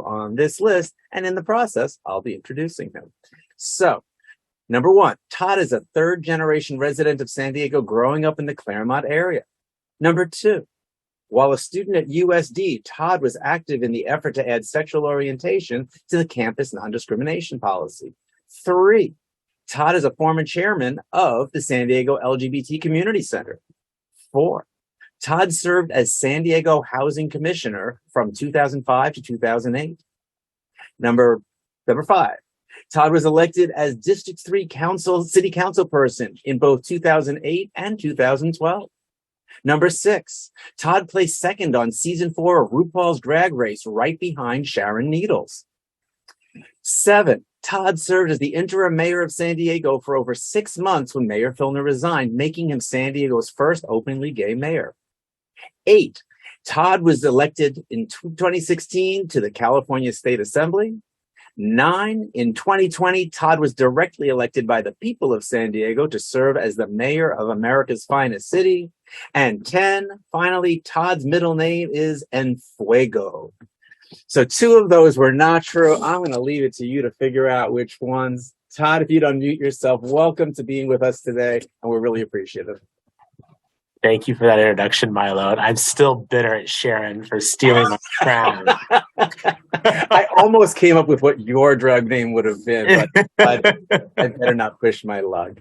on this list, and in the process, I'll be introducing him. So, number one, Todd is a third-generation resident of San Diego growing up in the Claremont area. Number two, while a student at USD, Todd was active in the effort to add sexual orientation to the campus non-discrimination policy. Three, Todd is a former chairman of the San Diego LGBT Community Center. Four, Todd served as San Diego Housing Commissioner from 2005 to 2008. Number five, Todd was elected as District 3 City Council person in both 2008 and 2012. Number six, Todd placed second on season 4 of RuPaul's Drag Race, right behind Sharon Needles. 7, Todd served as the interim mayor of San Diego for over 6 months when Mayor Filner resigned, making him San Diego's first openly gay mayor. 8, Todd was elected in 2016 to the California State Assembly. 9, in 2020, Todd was directly elected by the people of San Diego to serve as the mayor of America's finest city. And 10, finally, Todd's middle name is Enfuego. So 2 of those were not true. I'm going to leave it to you to figure out which ones. Todd, if you'd unmute yourself, welcome to being with us today, and we're really appreciative. Thank you for that introduction, Milo. And I'm still bitter at Sharon for stealing my crown. I almost came up with what your drug name would have been, but I better not push my luck.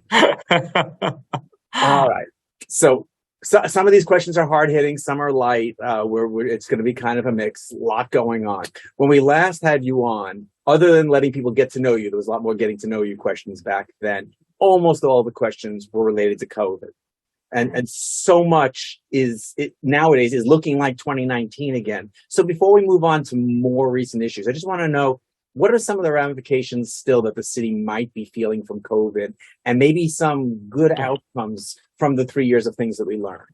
All right. So some of these questions are hard-hitting, some are light. It's going to be kind of a mix, a lot going on. When we last had you on, other than letting people get to know you, there was a lot more getting to know you questions back then. Almost all the questions were related to COVID. And so much nowadays is looking like 2019 again. So before we move on to more recent issues, I just want to know, what are some of the ramifications still that the city might be feeling from COVID, and maybe some good outcomes from the 3 years of things that we learned?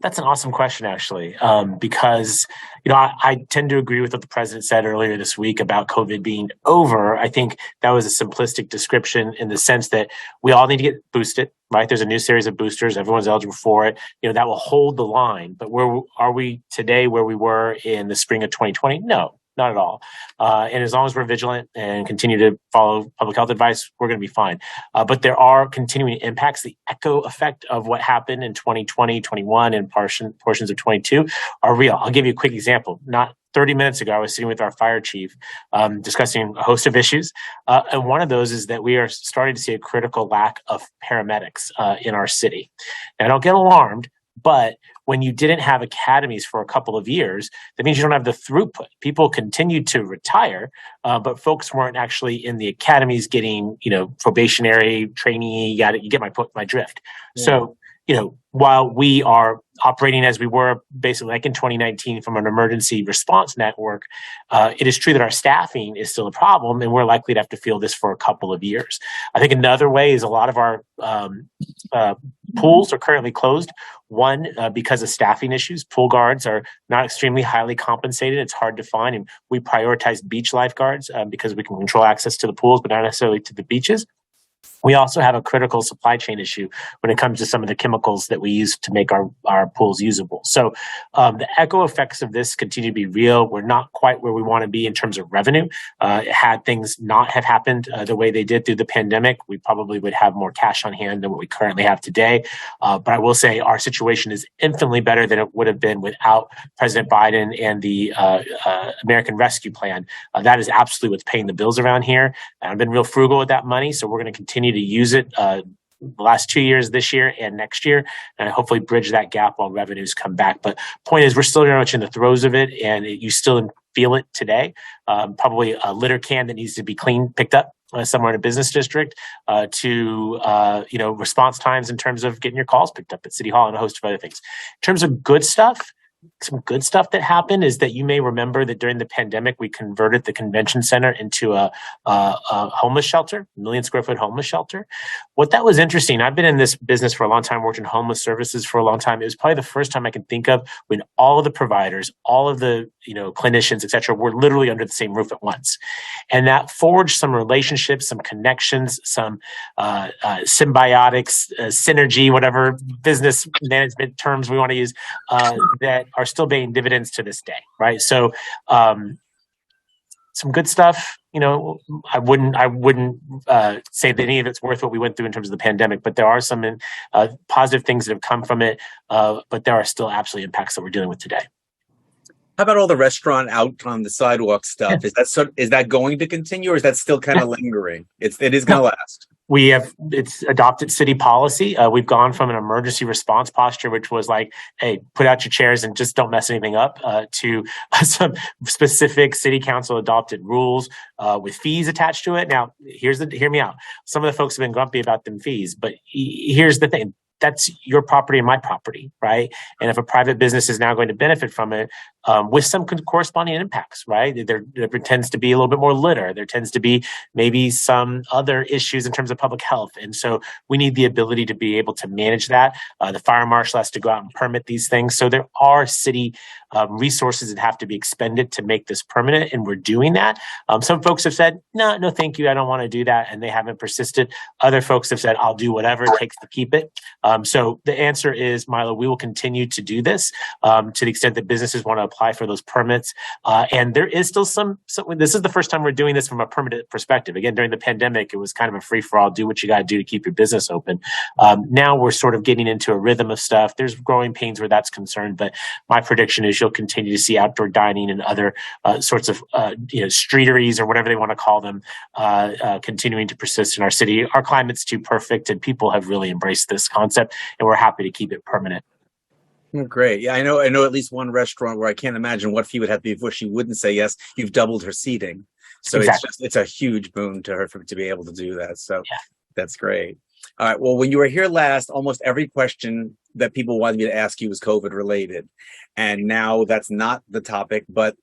That's an awesome question, actually, because I tend to agree with what the president said earlier this week about COVID being over. I think that was a simplistic description in the sense that we all need to get boosted, right? There's a new series of boosters. Everyone's eligible for it. That will hold the line. But where are we today where we were in the spring of 2020? No. Not at all. And as long as we're vigilant and continue to follow public health advice, we're going to be fine. But there are continuing impacts. The echo effect of what happened in 2020, 21, and portions of 22 are real. I'll give you a quick example. Not 30 minutes ago, I was sitting with our fire chief discussing a host of issues. And one of those is that we are starting to see a critical lack of paramedics in our city. Now, don't get alarmed, but when you didn't have academies for a couple of years, that means you don't have the throughput. People continued to retire, but folks weren't actually in the academies getting, probationary trainee. You get my drift. Yeah. So, while we are operating as we were basically like in 2019 from an emergency response network, it is true that our staffing is still a problem, and we're likely to have to feel this for a couple of years. I think another way is a lot of our pools are currently closed. One, because of staffing issues. Pool guards are not extremely highly compensated. It's hard to find, and we prioritize beach lifeguards because we can control access to the pools, but not necessarily to the beaches. We also have a critical supply chain issue when it comes to some of the chemicals that we use to make our pools usable. So the echo effects of this continue to be real. We're not quite where we want to be in terms of revenue. Had things not have happened the way they did through the pandemic, we probably would have more cash on hand than what we currently have today. But I will say our situation is infinitely better than it would have been without President Biden and the American Rescue Plan. That is absolutely what's paying the bills around here. And I've been real frugal with that money, so we're going to continue to use it the last 2 years, this year and next year, and hopefully bridge that gap while revenues come back. But point is, we're still very much in the throes of it, and you still feel it today. Probably a litter can that needs to be picked up somewhere in a business district, to response times in terms of getting your calls picked up at City Hall and a host of other things. In terms of good stuff, some good stuff that happened is that you may remember that during the pandemic, we converted the convention center into a homeless shelter, 1 million square foot homeless shelter. What that was interesting, I've been in this business for a long time, worked in homeless services for a long time. It was probably the first time I can think of when all of the providers, all of the clinicians, et cetera, were literally under the same roof at once. And that forged some relationships, some connections, some symbiotics, synergy, whatever business management terms we want to use, that are still paying dividends to this day, right? So some good stuff. I wouldn't say that any of it's worth what we went through in terms of the pandemic, but there are some positive things that have come from it. But there are still absolutely impacts that we're dealing with today. How about all the restaurant out on the sidewalk stuff? Yeah. Is that going to continue, or is that still kind of lingering? It is going to last. It's adopted city policy. We've gone from an emergency response posture, which was like, hey, put out your chairs and just don't mess anything up, to some specific city council adopted rules with fees attached to it. Now, hear me out. Some of the folks have been grumpy about them fees, but here's the thing. That's your property and my property, right? And if a private business is now going to benefit from it, with some corresponding impacts, right? There tends to be a little bit more litter. There tends to be maybe some other issues in terms of public health. And so we need the ability to be able to manage that. The fire marshal has to go out and permit these things. So there are city resources that have to be expended to make this permanent, and we're doing that. Some folks have said, no, thank you, I don't want to do that, and they haven't persisted. Other folks have said, I'll do whatever it takes to keep it. So the answer is, Milo, we will continue to do this to the extent that businesses want to apply for those permits. And there is still this is the first time we're doing this from a permanent perspective. Again, during the pandemic, it was kind of a free-for-all, do what you got to do to keep your business open. Now we're sort of getting into a rhythm of stuff. There's growing pains where that's concerned, but my prediction is you'll continue to see outdoor dining and other sorts of streeteries or whatever they want to call them continuing to persist in our city. Our climate's too perfect, and people have really embraced this concept, and we're happy to keep it permanent. Great. Yeah, I know at least one restaurant where I can't imagine what fee would have to be before she wouldn't say yes. You've doubled her seating. So exactly. It's a huge boon to her to be able to do that. So yeah. That's great. All right. Well, when you were here last, almost every question that people wanted me to ask you was COVID related. And now that's not the topic, but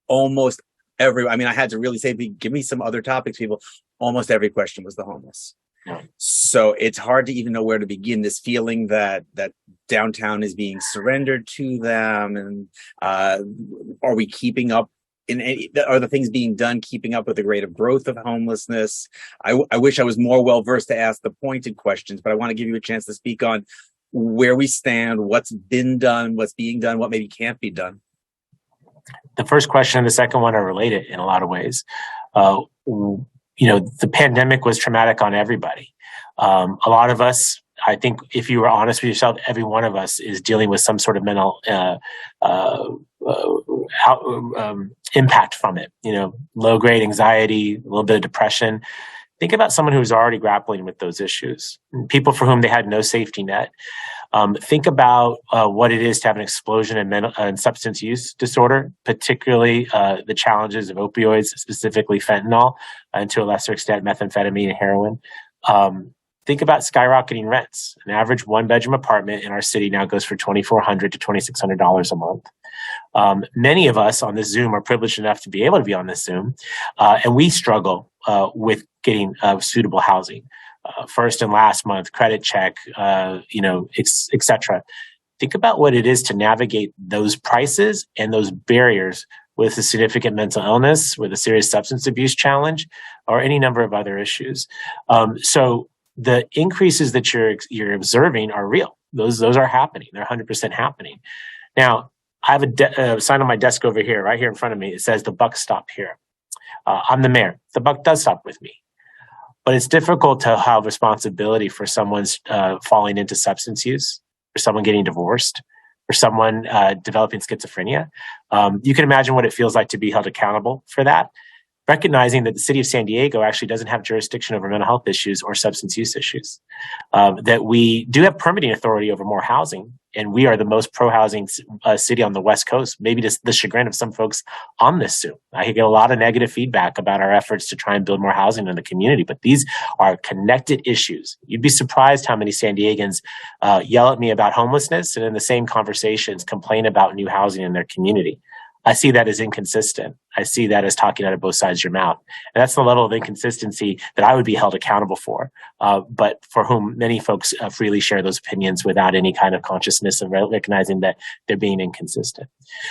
almost I had to really say, give me some other topics, people. Almost every question was the homeless. So it's hard to even know where to begin. This feeling that downtown is being surrendered to them, and are we keeping up? Are the things being done keeping up with the rate of growth of homelessness? I wish I was more well versed to ask the pointed questions, but I want to give you a chance to speak on where we stand, what's been done, what's being done, what maybe can't be done. The first question and the second one are related in a lot of ways. The pandemic was traumatic on everybody. A lot of us, I think, if you were honest with yourself, every one of us is dealing with some sort of mental impact from it. Low grade anxiety, a little bit of depression. Think about someone who's already grappling with those issues. People for whom they had no safety net. Think about what it is to have an explosion in substance use disorder, particularly the challenges of opioids, specifically fentanyl, and to a lesser extent, methamphetamine and heroin. Think about skyrocketing rents. An average one-bedroom apartment in our city now goes for $2,400 to $2,600 a month. Many of us on this Zoom are privileged enough to be able to be on this Zoom, and we struggle with getting suitable housing. First and last month, credit check, et cetera. Think about what it is to navigate those prices and those barriers with a significant mental illness, with a serious substance abuse challenge, or any number of other issues. So the increases that you're observing are real. Those are happening. They're 100% happening. Now, I have a sign on my desk over here, right here in front of me. It says the buck stopped here. I'm the mayor. The buck does stop with me. But it's difficult to have responsibility for someone's falling into substance use, for someone getting divorced, for someone developing schizophrenia. You can imagine what it feels like to be held accountable for that, recognizing that the city of San Diego actually doesn't have jurisdiction over mental health issues or substance use issues, that we do have permitting authority over more housing, and we are the most pro-housing city on the West Coast, maybe to the chagrin of some folks on this Zoom. I get a lot of negative feedback about our efforts to try and build more housing in the community, but these are connected issues. You'd be surprised how many San Diegans yell at me about homelessness and in the same conversations complain about new housing in their community. I see that as inconsistent. I see that as talking out of both sides of your mouth. And that's the level of inconsistency that I would be held accountable for, but for whom many folks freely share those opinions without any kind of consciousness of recognizing that they're being inconsistent.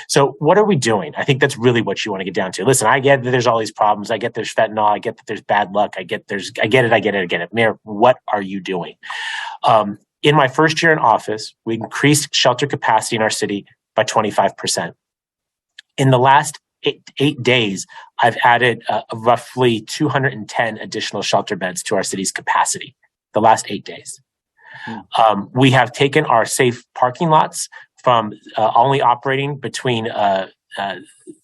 So what are we doing? I think that's really what you want to get down to. Listen, I get that there's all these problems. I get there's fentanyl. I get that there's bad luck. I get it. Mayor, what are you doing? In my first year in office, we increased shelter capacity in our city by 25%. In the last eight days, I've added roughly 210 additional shelter beds to our city's capacity the last 8 days. We have taken our safe parking lots from only operating between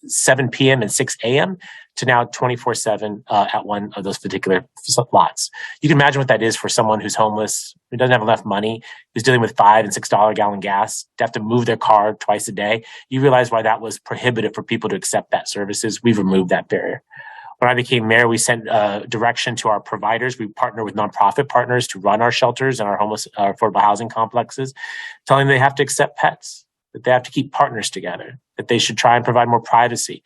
7 p.m. and 6 a.m. to now 24/7 at one of those particular lots. You can imagine what that is for someone who's homeless, who doesn't have enough money, who's dealing with $5 and $6 a gallon gas, to have to move their car twice a day. You realize why that was prohibitive for people to accept that services. We've removed that barrier. When I became mayor, we sent direction to our providers. We partner with nonprofit partners to run our shelters and our affordable housing complexes, telling them they have to accept pets, that they have to keep partners together, that they should try and provide more privacy.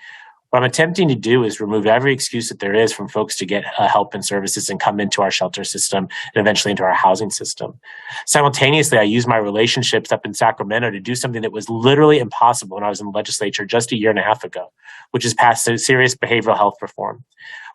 What I'm attempting to do is remove every excuse that there is from folks to get help and services and come into our shelter system and eventually into our housing system. Simultaneously, I use my relationships up in Sacramento to do something that was literally impossible when I was in the legislature just a year and a half ago, which is pass serious behavioral health reform.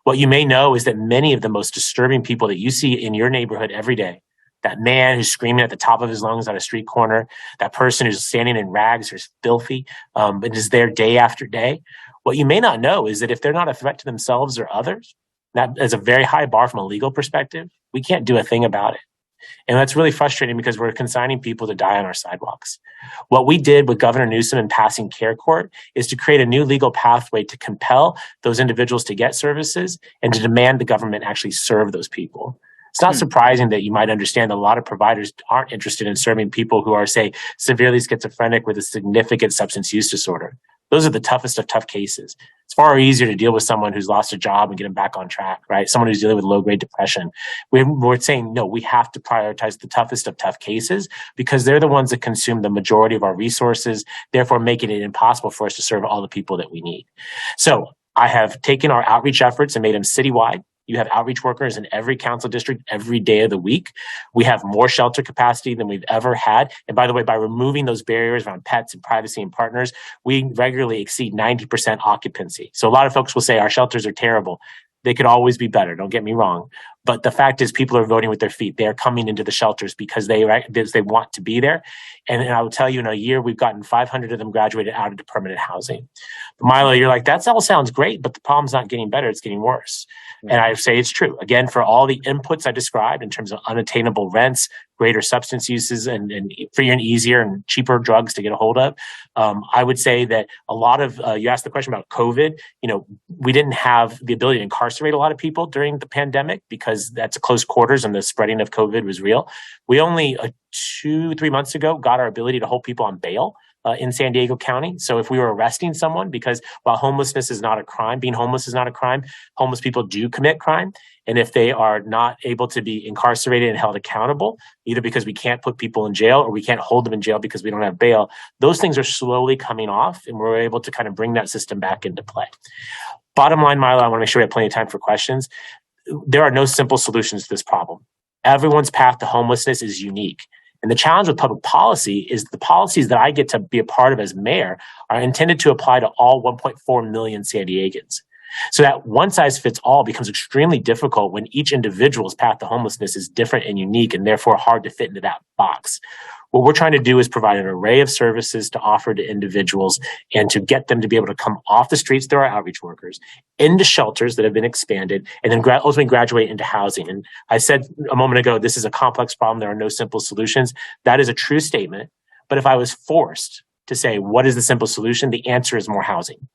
What you may know is that many of the most disturbing people that you see in your neighborhood every day, that man who's screaming at the top of his lungs on a street corner, that person who's standing in rags or is filthy and is there day after day, what you may not know is that if they're not a threat to themselves or others, that is a very high bar from a legal perspective. We can't do a thing about it. And that's really frustrating because we're consigning people to die on our sidewalks. What we did with Governor Newsom in passing Care Court is to create a new legal pathway to compel those individuals to get services and to demand the government actually serve those people. It's not surprising that you might understand that a lot of providers aren't interested in serving people who are, say, severely schizophrenic with a significant substance use disorder. Those are the toughest of tough cases. It's far easier to deal with someone who's lost a job and get them back on track, right? Someone who's dealing with low-grade depression. We're saying, no, we have to prioritize the toughest of tough cases because they're the ones that consume the majority of our resources, therefore making it impossible for us to serve all the people that we need. So I have taken our outreach efforts and made them citywide. You have outreach workers in every council district every day of the week. We have more shelter capacity than we've ever had. And by the way, by removing those barriers around pets and privacy and partners, we regularly exceed 90% occupancy. So a lot of folks will say our shelters are terrible. They could always be better. Don't get me wrong. But the fact is people are voting with their feet. They are coming into the shelters because they want to be there. And I will tell you, in a year, we've gotten 500 of them graduated out into permanent housing. But Milo, you're like, that all sounds great, but the problem's not getting better. It's getting worse. And I say it's true. Again, for all the inputs I described in terms of unattainable rents, greater substance uses, and freer and easier and cheaper drugs to get a hold of, I would say that a lot of, you asked the question about COVID, we didn't have the ability to incarcerate a lot of people during the pandemic because that's a close quarters and the spreading of COVID was real. We only 2-3 months ago got our ability to hold people on bail in San Diego County. So if we were arresting someone, because while homelessness is not a crime, being homeless is not a crime, homeless people do commit crime. And if they are not able to be incarcerated and held accountable, either because we can't put people in jail or we can't hold them in jail because we don't have bail, those things are slowly coming off and we're able to kind of bring that system back into play. Bottom line, Milo, I want to make sure we have plenty of time for questions. There are no simple solutions to this problem. Everyone's path to homelessness is unique. And the challenge with public policy is the policies that I get to be a part of as mayor are intended to apply to all 1.4 million San Diegans. So that one size fits all becomes extremely difficult when each individual's path to homelessness is different and unique and therefore hard to fit into that box. What we're trying to do is provide an array of services to offer to individuals and to get them to be able to come off the streets through our outreach workers into shelters that have been expanded and then ultimately graduate into housing. And I said a moment ago, this is a complex problem. There are no simple solutions. That is a true statement. But if I was forced to say, what is the simple solution? The answer is more housing.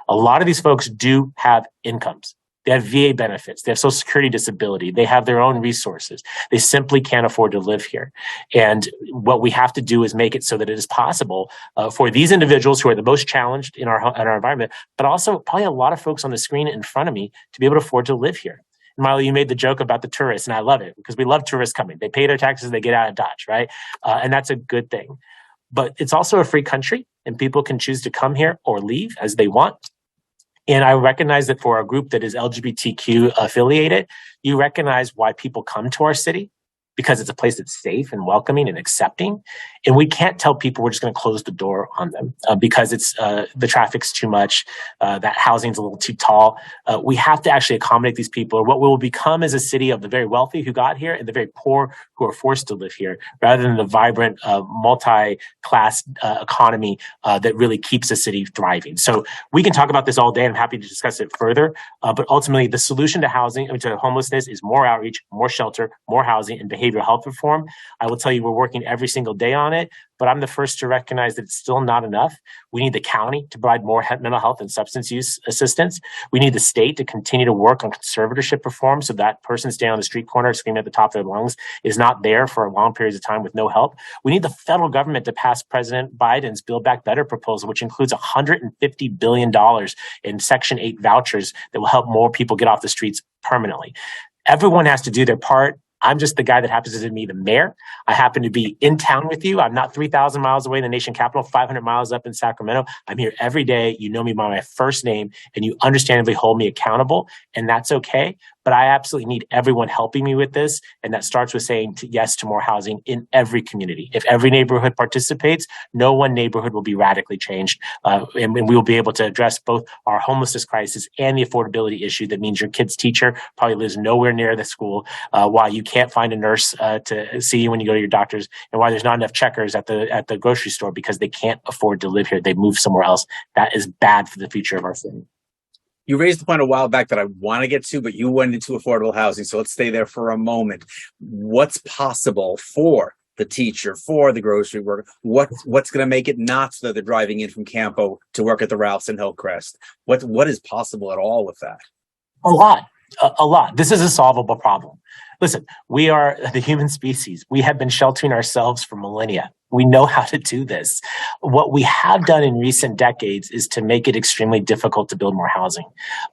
A lot of these folks do have incomes. They have VA benefits. They have Social Security disability. They have their own resources. They simply can't afford to live here. And what we have to do is make it so that it is possible for these individuals who are the most challenged in our environment, but also probably a lot of folks on the screen in front of me to be able to afford to live here. And Milo, you made the joke about the tourists, and I love it because we love tourists coming. They pay their taxes, they get out of Dodge, right? And that's a good thing. But it's also a free country, and people can choose to come here or leave as they want. And I recognize that for a group that is LGBTQ affiliated, you recognize why people come to our city. because it's a place that's safe and welcoming and accepting. And we can't tell people we're just going to close the door on them because it's the traffic's too much, that housing's a little too tall. We have to actually accommodate these people, or what we will become is a city of the very wealthy who got here and the very poor who are forced to live here, rather than the vibrant multi-class economy that really keeps a city thriving. So we can talk about this all day. I'm happy to discuss it further. But ultimately, the solution to to homelessness is more outreach, more shelter, more housing, and behavioral health reform. I will tell you, we're working every single day on it, but I'm the first to recognize that it's still not enough. We need the county to provide more mental health and substance use assistance. We need the state to continue to work on conservatorship reform so that person standing on the street corner screaming at the top of their lungs is not there for long periods of time with no help. We need the federal government to pass President Biden's Build Back Better proposal, which includes $150 billion in Section 8 vouchers that will help more people get off the streets permanently. Everyone has to do their part. I'm just the guy that happens to be the mayor. I happen to be in town with you. I'm not 3,000 miles away in the nation capital, 500 miles up in Sacramento. I'm here every day. You know me by my first name, and you understandably hold me accountable, and that's okay. But I absolutely need everyone helping me with this, and that starts with saying yes to more housing in every community. If every neighborhood participates, no one neighborhood will be radically changed, and we will be able to address both our homelessness crisis and the affordability issue that means your kid's teacher probably lives nowhere near the school, while you can't find a nurse to see you when you go to your doctor's, and why there's not enough checkers at the grocery store because they can't afford to live here. They move somewhere else. That is bad for the future of our city. You raised the point a while back that I want to get to, but you went into affordable housing. So let's stay there for a moment. What's possible for the teacher, for the grocery worker? What's going to make it not so that they're driving in from Campo to work at the Ralphs in Hillcrest? What is possible at all with that? A lot. This is a solvable problem. Listen, we are the human species. We have been sheltering ourselves for millennia. We know how to do this. What we have done in recent decades is to make it extremely difficult to build more housing.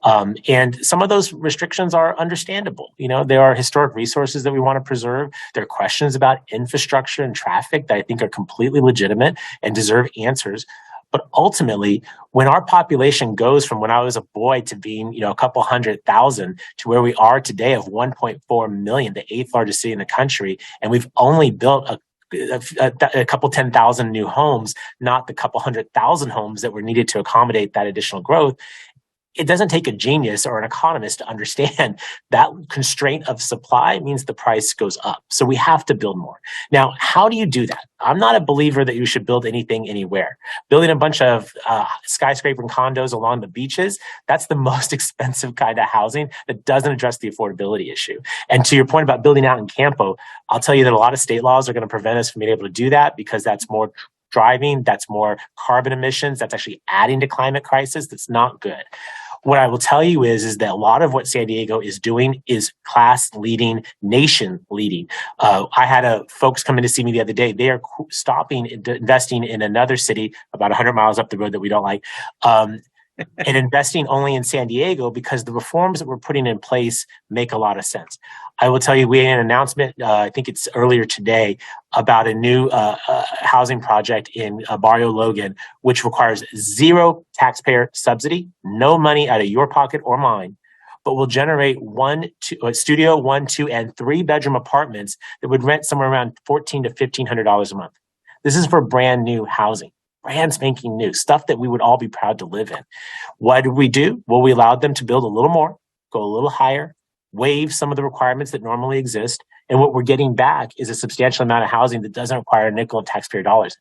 And some of those restrictions are understandable. You know, there are historic resources that we want to preserve. There are questions about infrastructure and traffic that I think are completely legitimate and deserve answers. But ultimately, when our population goes from when I was a boy to being, a couple 100,000 to where we are today of 1.4 million, the eighth largest city in the country, and we've only built a couple 10,000 new homes, not the couple 100,000 homes that were needed to accommodate that additional growth. It doesn't take a genius or an economist to understand that constraint of supply means the price goes up. So we have to build more. Now, how do you do that? I'm not a believer that you should build anything anywhere. Building a bunch of skyscraper and condos along the beaches, that's the most expensive kind of housing that doesn't address the affordability issue. And to your point about building out in Campo, I'll tell you that a lot of state laws are going to prevent us from being able to do that because that's more driving, that's more carbon emissions, that's actually adding to climate crisis. That's not good. What I will tell you is that a lot of what San Diego is doing is class leading, nation leading. I had folks come in to see me the other day. They are stopping investing in another city about 100 miles up the road that we don't like, and investing only in San Diego because the reforms that we're putting in place make a lot of sense. I will tell you, we had an announcement, I think it's earlier today, about a new housing project in Barrio Logan, which requires zero taxpayer subsidy, no money out of your pocket or mine, but will generate studio, 1, 2, and 3 bedroom apartments that would rent somewhere around $1,400 to $1,500 a month. This is for brand new housing. Brand spanking new stuff that we would all be proud to live in. What did we do? Well, we allowed them to build a little more, go a little higher, waive some of the requirements that normally exist. And what we're getting back is a substantial amount of housing that doesn't require a nickel of taxpayer dollars.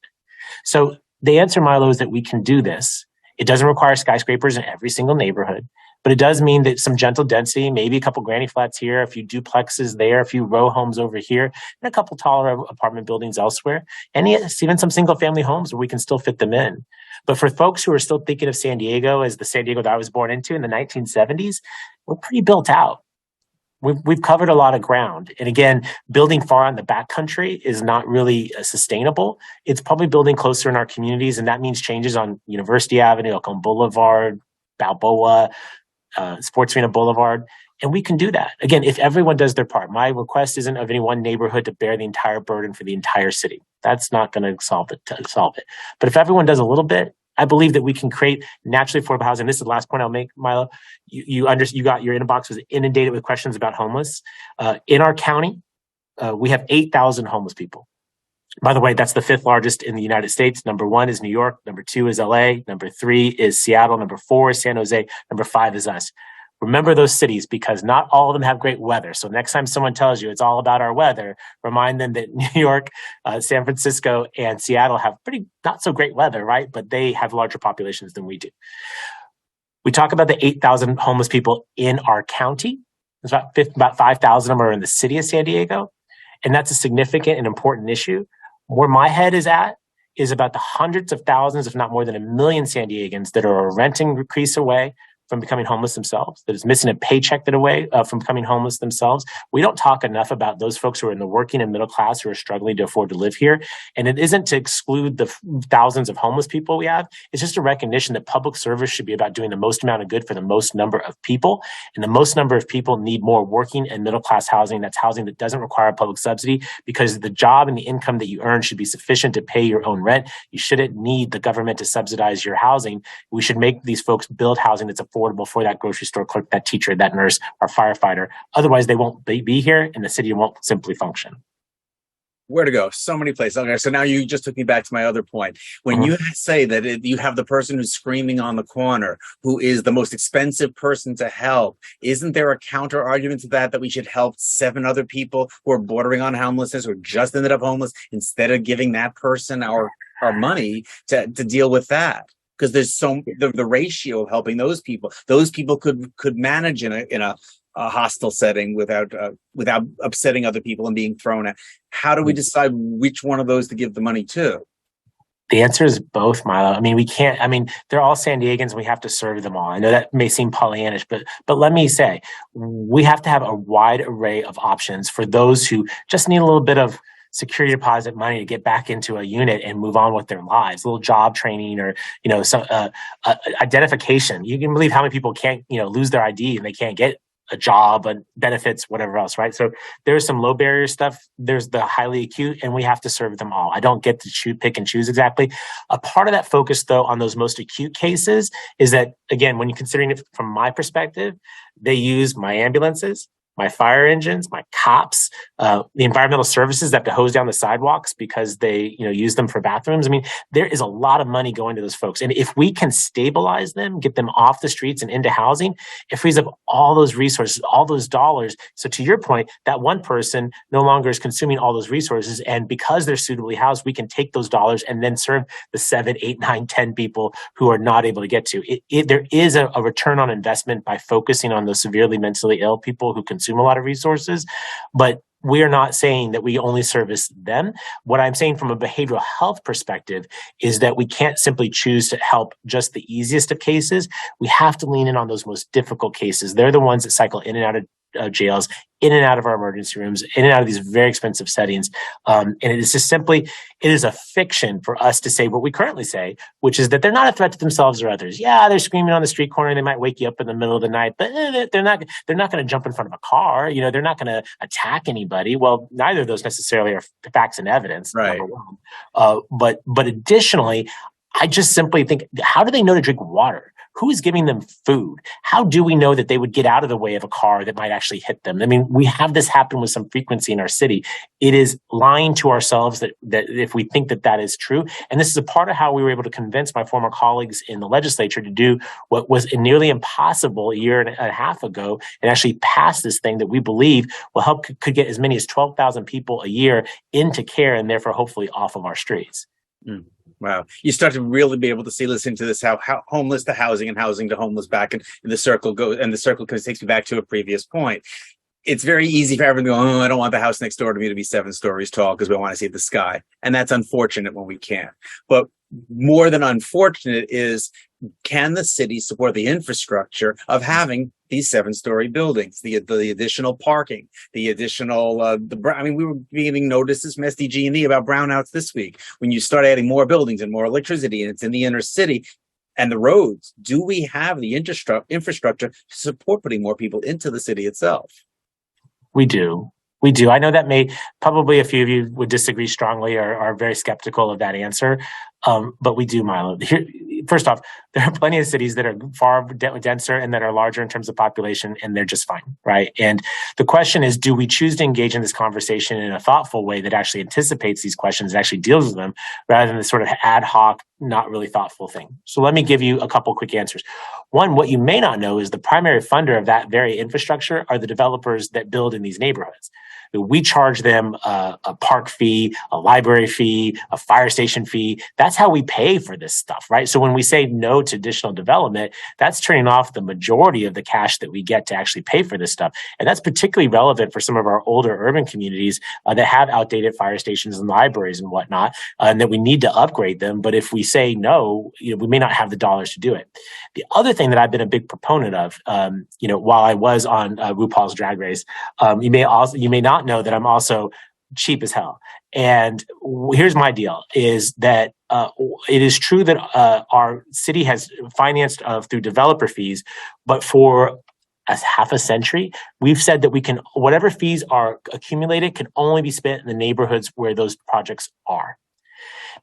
So the answer, Milo, is that we can do this. It doesn't require skyscrapers in every single neighborhood, but it does mean that some gentle density, maybe a couple granny flats here, a few duplexes there, a few row homes over here, and a couple taller apartment buildings elsewhere, and yes, even some single family homes where we can still fit them in. But for folks who are still thinking of San Diego as the San Diego that I was born into in the 1970s, we're pretty built out. We've covered a lot of ground. And again, building far on the backcountry is not really sustainable. It's probably building closer in our communities, and that means changes on University Avenue, Oakland Boulevard, Balboa, Sports Arena Boulevard. And we can do that. Again, if everyone does their part. My request isn't of any one neighborhood to bear the entire burden for the entire city. That's not going to solve it. But if everyone does a little bit, I believe that we can create naturally affordable housing. This is the last point I'll make, Milo. You got your inbox was inundated with questions about homeless. In our county, we have 8,000 homeless people. By the way, that's the fifth largest in the United States. Number 1 is New York. Number 2 is LA. Number 3 is Seattle. Number 4 is San Jose. Number 5 is us. Remember those cities, because not all of them have great weather. So next time someone tells you it's all about our weather, remind them that New York, San Francisco, and Seattle have pretty not so great weather, right? But they have larger populations than we do. We talk about the 8,000 homeless people in our county. There's about 5,000 of them are in the city of San Diego. And that's a significant and important issue. Where my head is at is about the hundreds of thousands, if not more than 1 million San Diegans that are a renting crease away from becoming homeless themselves, that is missing a paycheck that away from becoming homeless themselves. We don't talk enough about those folks who are in the working and middle class who are struggling to afford to live here. And it isn't to exclude the thousands of homeless people we have. It's just a recognition that public service should be about doing the most amount of good for the most number of people. And the most number of people need more working and middle class housing. That's housing that doesn't require public subsidy, because the job and the income that you earn should be sufficient to pay your own rent. You shouldn't need the government to subsidize your housing. We should make these folks build housing that's affordable for that grocery store clerk, that teacher, that nurse, or firefighter. Otherwise, they won't be here and the city won't simply function. Where to go? So many places. Okay, so now you just took me back to my other point. When you say that you have the person who's screaming on the corner, who is the most expensive person to help, isn't there a counter argument to that we should help 7 other people who are bordering on homelessness, or just ended up homeless, instead of giving that person our money to deal with that? Because there's the ratio of helping those people could manage in a hostile setting without upsetting other people and being thrown at. How do we decide which one of those to give the money to? The answer is both, Milo. I mean, we can't. I mean, they're all San Diegans. We have to serve them all. I know that may seem Pollyannish, but let me say, we have to have a wide array of options for those who just need a little bit of security deposit money to get back into a unit and move on with their lives, a little job training, or, some identification. You can believe how many people can't, lose their ID and they can't get a job and benefits, whatever else, right? So there's some low barrier stuff. There's the highly acute, and we have to serve them all. I don't get to pick and choose exactly. A part of that focus, though, on those most acute cases is that, again, when you're considering it from my perspective, they use my ambulances, my fire engines, my cops, the environmental services that have to hose down the sidewalks because they, use them for bathrooms. I mean, there is a lot of money going to those folks. And if we can stabilize them, get them off the streets and into housing, it frees up all those resources, all those dollars. So to your point, that one person no longer is consuming all those resources. And because they're suitably housed, we can take those dollars and then serve the 7, 8, 9, 10 people who are not able to get to. There is a return on investment by focusing on those severely mentally ill people who consume a lot of resources, but we are not saying that we only service them. What I'm saying from a behavioral health perspective is that we can't simply choose to help just the easiest of cases. We have to lean in on those most difficult cases. They're the ones that cycle in and out of jails, in and out of our emergency rooms, in and out of these very expensive settings. And it is just simply, it is a fiction for us to say what we currently say, which is that they're not a threat to themselves or others. Yeah, they're screaming on the street corner. They might wake you up in the middle of the night, but they're not going to jump in front of a car. They're not going to attack anybody. Well, neither of those necessarily are facts and evidence. Right. Number one. But additionally, I just simply think, how do they know to drink water? Who is giving them food? How do we know that they would get out of the way of a car that might actually hit them? I mean, we have this happen with some frequency in our city. It is lying to ourselves that if we think that is true. And this is a part of how we were able to convince my former colleagues in the legislature to do what was nearly impossible a year and a half ago, and actually pass this thing that we believe will help could get as many as 12,000 people a year into care and therefore hopefully off of our streets. Mm. Wow. You start to really be able to listen to this, how homeless to housing and housing to homeless back, and the circle goes, and the circle takes me back to a previous point. It's very easy for everyone to go, oh, I don't want the house next door to me to be 7 stories tall because we want to see the sky. And that's unfortunate when we can't. But more than unfortunate is, can the city support the infrastructure of having these 7-story buildings, the additional parking, the additional, we were giving notices from SDG&E about brownouts this week. When you start adding more buildings and more electricity, and it's in the inner city, and the roads, do we have the infrastructure to support putting more people into the city itself? We do. I know that probably a few of you would disagree strongly or are very skeptical of that answer. But we do, Milo. first off, there are plenty of cities that are far denser and that are larger in terms of population, and they're just fine, right? And the question is, do we choose to engage in this conversation in a thoughtful way that actually anticipates these questions and actually deals with them, rather than this sort of ad hoc, not really thoughtful thing? So let me give you a couple quick answers. One, what you may not know is the primary funder of that very infrastructure are the developers that build in these neighborhoods. We charge them a park fee, a library fee, a fire station fee. That's how we pay for this stuff, right? So when we say no to additional development, that's turning off the majority of the cash that we get to actually pay for this stuff. And that's particularly relevant for some of our older urban communities that have outdated fire stations and libraries and whatnot, and that we need to upgrade them. But if we say no, we may not have the dollars to do it. The other thing that I've been a big proponent of, while I was on RuPaul's Drag Race, you may not know that I'm also cheap as hell. And here's my deal: is that it is true that our city has financed through developer fees, but for half a century, we've said that whatever fees are accumulated can only be spent in the neighborhoods where those projects are.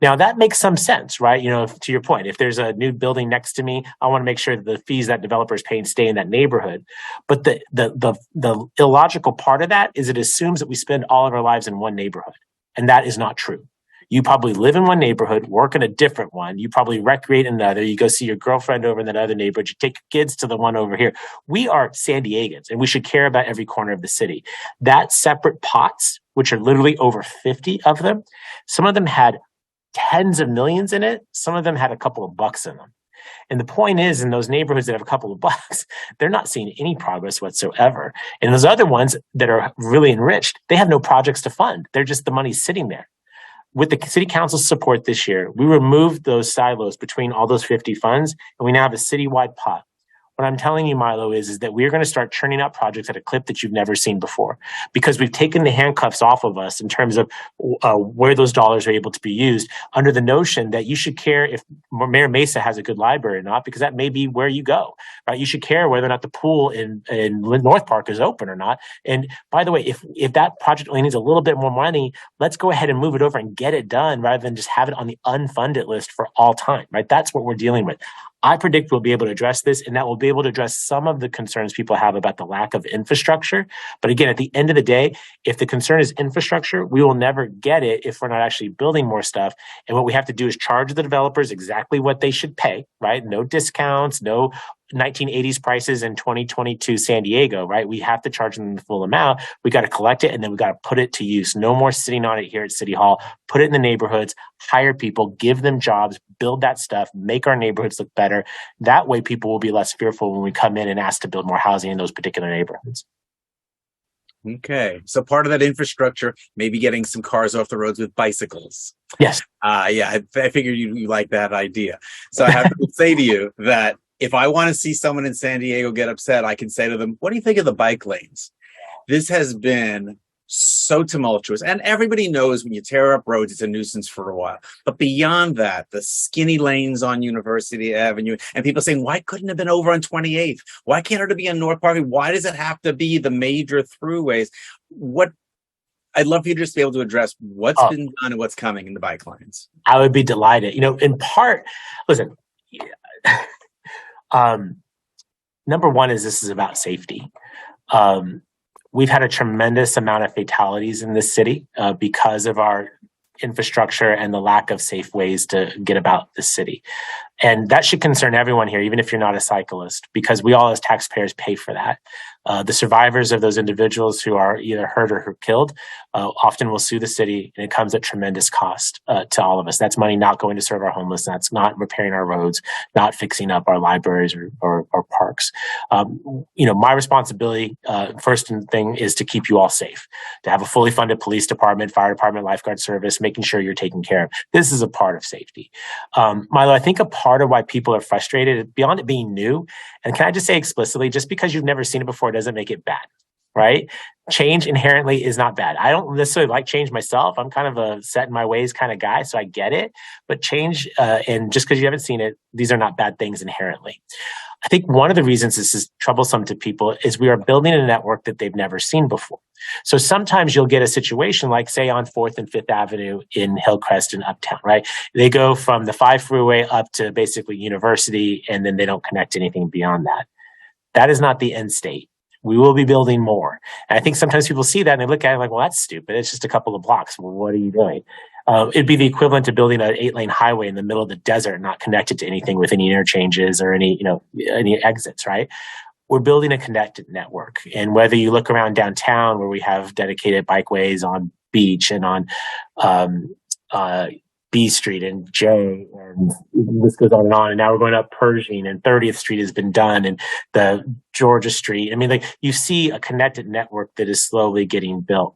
Now, that makes some sense, right? To your point, if there's a new building next to me, I want to make sure that the fees that developer is paying stay in that neighborhood. But the illogical part of that is it assumes that we spend all of our lives in one neighborhood. And that is not true. You probably live in one neighborhood, work in a different one. You probably recreate in another. You go see your girlfriend over in that other neighborhood. You take your kids to the one over here. We are San Diegans, and we should care about every corner of the city. That separate pots, which are literally over 50 of them, some of them had tens of millions in it. Some of them had a couple of bucks in them. And the point is, in those neighborhoods that have a couple of bucks, they're not seeing any progress whatsoever. And those other ones that are really enriched, they have no projects to fund. They're just the money sitting there. With the city council's support this year, we removed those silos between all those 50 funds, and we now have a citywide pot. What I'm telling you, Milo, is that we're going to start churning out projects at a clip that you've never seen before, because we've taken the handcuffs off of us in terms of where those dollars are able to be used, under the notion that you should care if Mayor Mesa has a good library or not, because that may be where you go, right? You should care whether or not the pool in North Park is open or not. And by the way, if that project only needs a little bit more money, let's go ahead and move it over and get it done, rather than just have it on the unfunded list for all time, right? That's what we're dealing with. I predict we'll be able to address this, and that will be able to address some of the concerns people have about the lack of infrastructure. But again, at the end of the day, if the concern is infrastructure, we will never get it if we're not actually building more stuff. And what we have to do is charge the developers exactly what they should pay, right? No discounts, no 1980s prices in 2022 San Diego, right? We have to charge them the full amount. We got to collect it, and then we got to put it to use. No more sitting on it here at City Hall. Put it in the neighborhoods, hire people, give them jobs, build that stuff, make our neighborhoods look better. That way people will be less fearful when we come in and ask to build more housing in those particular neighborhoods. Okay. So part of that infrastructure, maybe getting some cars off the roads with bicycles. Yes. I figured you like that idea. So I have to say to you that if I want to see someone in San Diego get upset, I can say to them, what do you think of the bike lanes? This has been so tumultuous. And everybody knows when you tear up roads, it's a nuisance for a while. But beyond that, the skinny lanes on University Avenue, and people saying, why couldn't it have been over on 28th? Why can't it be on North Park? Why does it have to be the major throughways? I'd love for you to just be able to address what's been done and what's coming in the bike lanes. I would be delighted. In part, listen, number one is this is about safety. We've had a tremendous amount of fatalities in this city because of our infrastructure and the lack of safe ways to get about the city. And that should concern everyone here, even if you're not a cyclist, because we all as taxpayers pay for that. The survivors of those individuals who are either hurt or who are killed often will sue the city, and it comes at tremendous cost to all of us. That's money not going to serve our homeless. That's not repairing our roads, not fixing up our libraries or parks. My responsibility, first thing, is to keep you all safe, to have a fully funded police department, fire department, lifeguard service, making sure you're taken care of. This is a part of safety. Milo, I think a part of why people are frustrated, beyond it being new, and can I just say explicitly, just because you've never seen it before doesn't make it bad. right? Change inherently is not bad. I don't necessarily like change myself. I'm kind of a set in my ways kind of guy, so I get it. But change, and just because you haven't seen it, these are not bad things inherently. I think one of the reasons this is troublesome to people is we are building a network that they've never seen before. So sometimes you'll get a situation like, say, on 4th and 5th Avenue in Hillcrest and Uptown, right? They go from the 5 freeway up to basically University, and then they don't connect anything beyond that. That is not the end state. We will be building more. And I think sometimes people see that and they look at it like, well, that's stupid. It's just a couple of blocks. Well, what are you doing? It'd be the equivalent to building an 8-lane highway in the middle of the desert, not connected to anything with any interchanges or any exits, right? We're building a connected network. And whether you look around downtown where we have dedicated bikeways on Beach and on B Street and J, and this goes on. And now we're going up Pershing, and 30th Street has been done, and the Georgia Street. I mean, like, you see a connected network that is slowly getting built.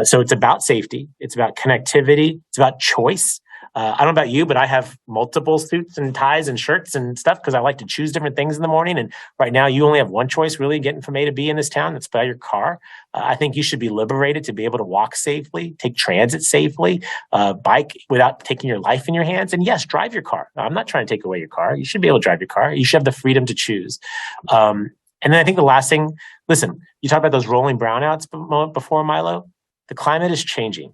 So it's about safety. It's about connectivity. It's about choice. I don't know about you, but I have multiple suits and ties and shirts and stuff because I like to choose different things in the morning. And right now, you only have one choice really getting from A to B in this town. That's by your car. I think you should be liberated to be able to walk safely, take transit safely, bike without taking your life in your hands. And yes, drive your car. I'm not trying to take away your car. You should be able to drive your car. You should have the freedom to choose. And then I think the last thing, listen, you talked about those rolling brownouts before, Milo. The climate is changing.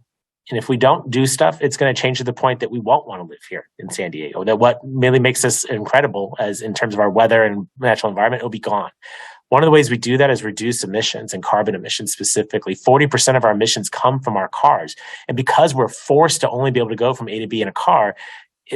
And if we don't do stuff, it's going to change to the point that we won't want to live here in San Diego. That what really makes us incredible as in terms of our weather and natural environment, it'll be gone. One of the ways we do that is reduce emissions and carbon emissions specifically. 40% of our emissions come from our cars. And because we're forced to only be able to go from A to B in a car,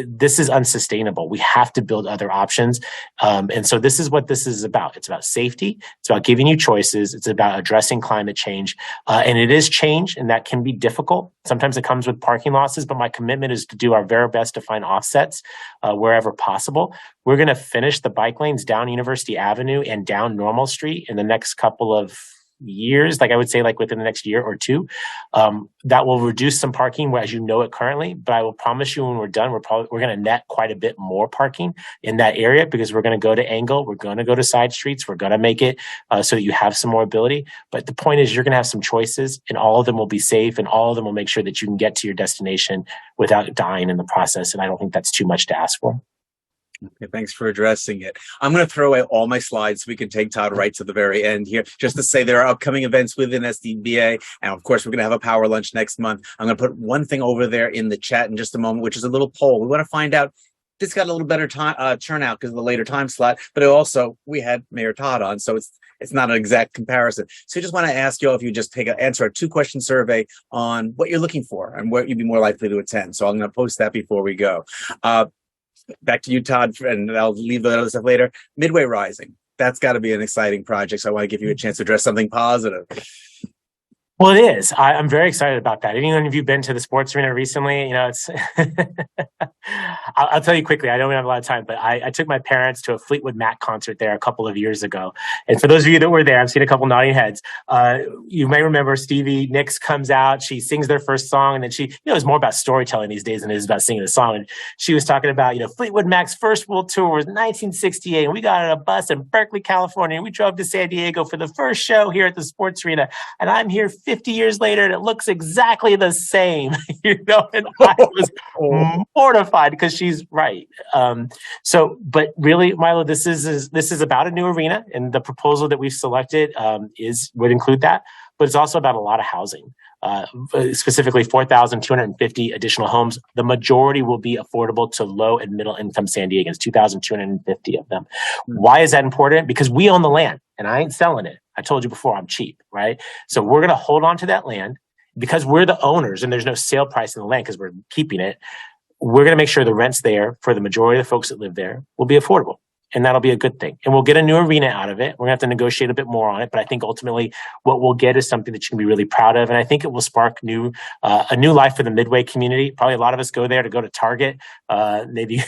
this is unsustainable. We have to build other options. And so this is what this is about. It's about safety. It's about giving you choices. It's about addressing climate change. And it is change, and that can be difficult. Sometimes it comes with parking losses, but my commitment is to do our very best to find offsets wherever possible. We're going to finish the bike lanes down University Avenue and down Normal Street in the next couple of years, like I would say, like within the next year or two. That will reduce some parking as you know it currently, but I will promise you when we're done, we're going to net quite a bit more parking in that area because we're going to go to angle, we're going to go to side streets, we're going to make it so that you have some more ability. But the point is you're going to have some choices, and all of them will be safe, and all of them will make sure that you can get to your destination without dying in the process. And I don't think that's too much to ask for. Okay, thanks for addressing it. I'm going to throw away all my slides so we can take Todd right to the very end here, just to say there are upcoming events within SDBA. And of course, we're going to have a power lunch next month. I'm going to put one thing over there in the chat in just a moment, which is a little poll. We want to find out, this got a little better time turnout because of the later time slot, but also we had Mayor Todd on, so it's not an exact comparison. So I just want to ask you all if you just answer a 2-question survey on what you're looking for and where you'd be more likely to attend. So I'm going to post that before we go. Back to you, Todd, and I'll leave the other stuff later. Midway Rising, that's got to be an exciting project, so I want to give you a chance to address something positive. Well, it is. I'm very excited about that. Anyone of you been to the sports arena recently? You know, it's. I'll tell you quickly. I don't have a lot of time, but I took my parents to a Fleetwood Mac concert there a couple of years ago. And for those of you that were there, I've seen a couple nodding heads. You may remember Stevie Nicks comes out. She sings their first song, and then it's more about storytelling these days than it is about singing a song. And she was talking about, Fleetwood Mac's first world tour was 1968, and we got on a bus in Berkeley, California, and we drove to San Diego for the first show here at the sports arena. And I'm here 50 years later, and it looks exactly the same, and I was mortified because she's right. But really, Milo, this is about a new arena, and the proposal that we've selected would include that, but it's also about a lot of housing. Specifically 4,250 additional homes. The majority will be affordable to low and middle income San Diegans, 2,250 of them. Why is that important? Because we own the land and I ain't selling it. I told you before, I'm cheap, right? So we're going to hold on to that land because we're the owners and there's no sale price in the land because we're keeping it. We're going to make sure the rents there for the majority of the folks that live there will be affordable. And that'll be a good thing. And we'll get a new arena out of it. We're going to have to negotiate a bit more on it. But I think ultimately what we'll get is something that you can be really proud of. And I think it will spark a new life for the Midway community. Probably a lot of us go there to go to Target, maybe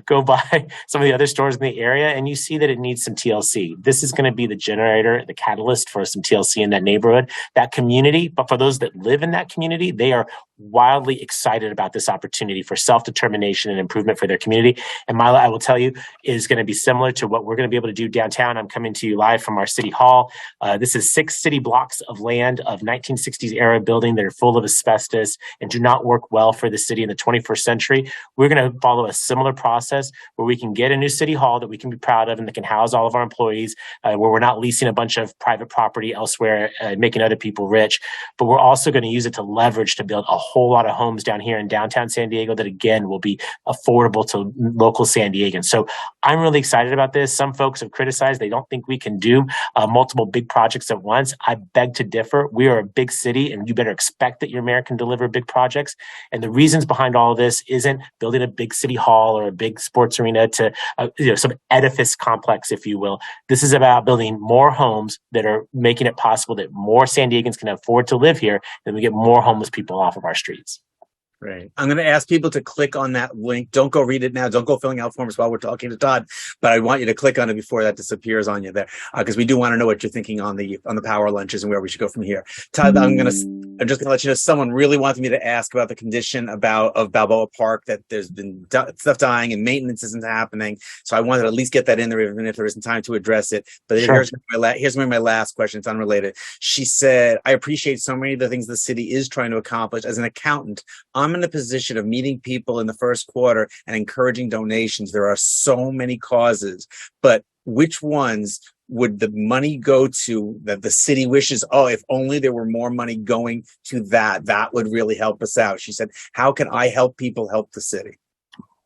go by some of the other stores in the area. And you see that it needs some TLC. This is going to be the generator, the catalyst for some TLC in that neighborhood, that community. But for those that live in that community, they are wildly excited about this opportunity for self-determination and improvement for their community. And Mila, I will tell you, is going to be similar to what we're going to be able to do downtown. I'm coming to you live from our city hall. This is 6 city blocks of land of 1960s era building that are full of asbestos and do not work well for the city in the 21st century. We're going to follow a similar process where we can get a new city hall that we can be proud of and that can house all of our employees, where we're not leasing a bunch of private property elsewhere, making other people rich. But we're also going to use it to leverage to build a whole lot of homes down here in downtown San Diego that, again, will be affordable to local San Diegans. So I'm really excited about this. Some folks have criticized. They don't think we can do multiple big projects at once. I beg to differ. We are a big city, and you better expect that your mayor can deliver big projects. And the reasons behind all of this isn't building a big city hall or a big sports arena to some edifice complex, if you will. This is about building more homes that are making it possible that more San Diegans can afford to live here, and we get more homeless people off of our streets. Right. I'm going to ask people to click on that link. Don't go read it now. Don't go filling out forms while we're talking to Todd. But I want you to click on it before that disappears on you there, because we do want to know what you're thinking on the power lunches and where we should go from here. Todd, I'm just going to let you know someone really wanted me to ask about the condition of Balboa Park, that there's been stuff dying and maintenance isn't happening. So I wanted to at least get that in there, even if there isn't time to address it. But sure. Here's my last question. It's unrelated. She said, I appreciate so many of the things the city is trying to accomplish. As an accountant, I'm in the position of meeting people in the first quarter and encouraging donations. There are so many causes, but which ones would the money go to that the city wishes, oh, if only there were more money going to that would really help us out? She said, how can I help people help the city?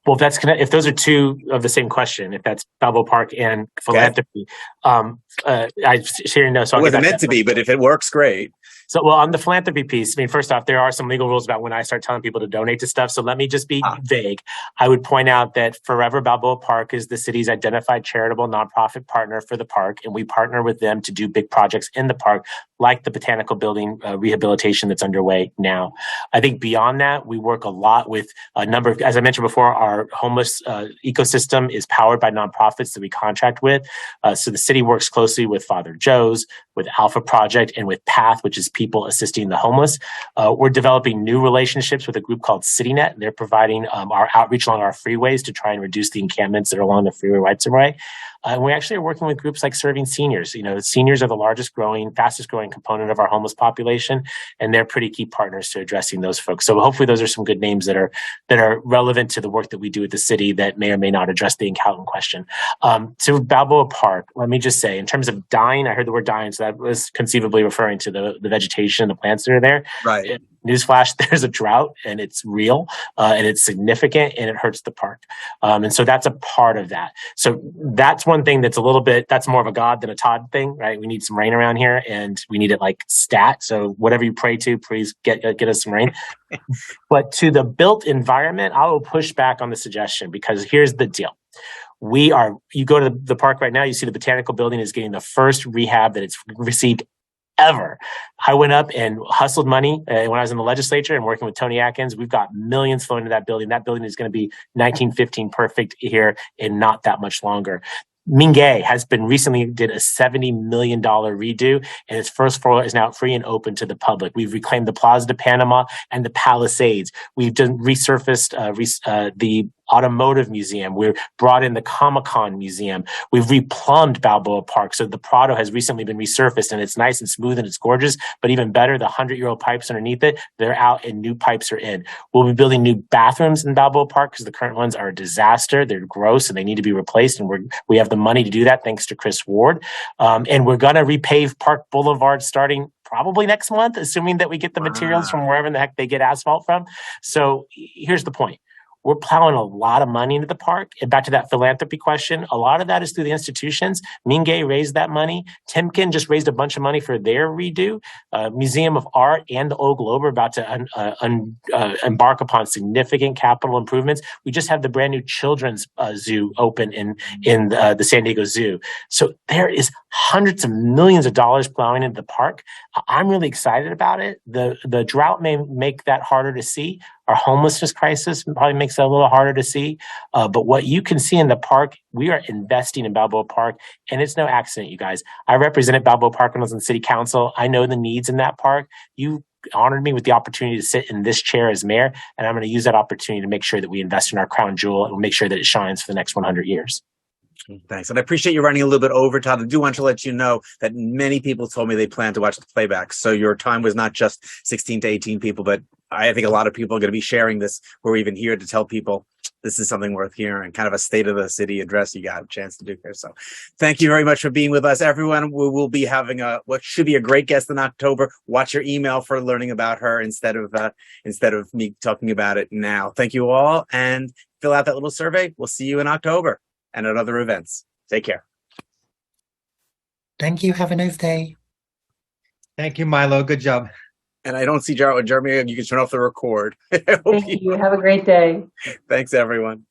Well, if those are two of the same question, if that's Balboa Park and philanthropy, I share no. So it wasn't meant to be, but if it works, great. So, well, on the philanthropy piece, I mean, first off, there are some legal rules about when I start telling people to donate to stuff. So let me just be vague. I would point out that Forever Balboa Park is the city's identified charitable nonprofit partner for the park, and we partner with them to do big projects in the park, like the botanical building rehabilitation that's underway now. I think beyond that, we work a lot with a number of, as I mentioned before, our homeless ecosystem is powered by nonprofits that we contract with. So the city works closely with Father Joe's, with Alpha Project, and with PATH, which is People Assisting the Homeless. We're developing new relationships with a group called CityNet. They're providing our outreach along our freeways to try and reduce the encampments that are along the freeway rights of way. And we actually are working with groups like Serving Seniors. Seniors are the fastest growing component of our homeless population, and they're pretty key partners to addressing those folks. So hopefully those are some good names that are relevant to the work that we do at the city that may or may not address the accountant question. To Balboa Park, let me just say, in terms of dying, I heard the word dying, so that was conceivably referring to the vegetation and the plants that are there. Right. Newsflash, there's a drought, and it's real, and it's significant, and it hurts the park. And so that's a part of that. So that's one thing that's that's more of a God than a Todd thing, right? We need some rain around here, and we need it like stat. So whatever you pray to, please get us some rain. But to the built environment, I will push back on the suggestion, because here's the deal. You go to the park right now, you see the botanical building is getting the first rehab that it's received ever. I went up and hustled money when I was in the legislature and working with Tony Atkins. We've got millions flowing to that building. That building is going to be 1915 perfect here in not that much longer. Mingay did a $70 million redo, and its first floor is now free and open to the public. We've reclaimed the Plaza de Panama and the Palisades. We've resurfaced the Automotive Museum. We've brought in the Comic-Con Museum. We've replumbed Balboa Park. So the Prado has recently been resurfaced, and it's nice and smooth and it's gorgeous. But even better, the 100-year-old pipes underneath it, they're out and new pipes are in. We'll be building new bathrooms in Balboa Park because the current ones are a disaster. They're gross and they need to be replaced. And we have the money to do that thanks to Chris Ward. And we're going to repave Park Boulevard starting probably next month, assuming that we get the materials from wherever in the heck they get asphalt from. So here's the point. We're plowing a lot of money into the park. And back to that philanthropy question, a lot of that is through the institutions. Mingay raised that money. Timken just raised a bunch of money for their redo. Museum of Art and the Old Globe are about to embark upon significant capital improvements. We just have the brand new children's zoo open in the San Diego Zoo. So there is hundreds of millions of dollars plowing into the park. I'm really excited about it. The drought may make that harder to see. Our homelessness crisis probably makes that a little harder to see. But what you can see in the park, we are investing in Balboa Park, and it's no accident, you guys. I represented Balboa Park when I was in city council. I know the needs in that park. You honored me with the opportunity to sit in this chair as mayor, and I'm going to use that opportunity to make sure that we invest in our crown jewel and make sure that it shines for the next 100 years. Thanks. And I appreciate you running a little bit over, Todd. I do want to let you know that many people told me they plan to watch the playback. So your time was not just 16 to 18 people, but I think a lot of people are going to be sharing this. We're even here to tell people this is something worth hearing, kind of a state of the city address you got a chance to do here. So thank you very much for being with us, everyone. We will be having what should be a great guest in October. Watch your email for learning about her instead of me talking about it now. Thank you all, and fill out that little survey. We'll see you in October and at other events. Take care. Thank you. Have a nice day. Thank you, Milo. Good job. And I don't see Jeremy. You can turn off the record. Thank you. Have a great day. Thanks, everyone.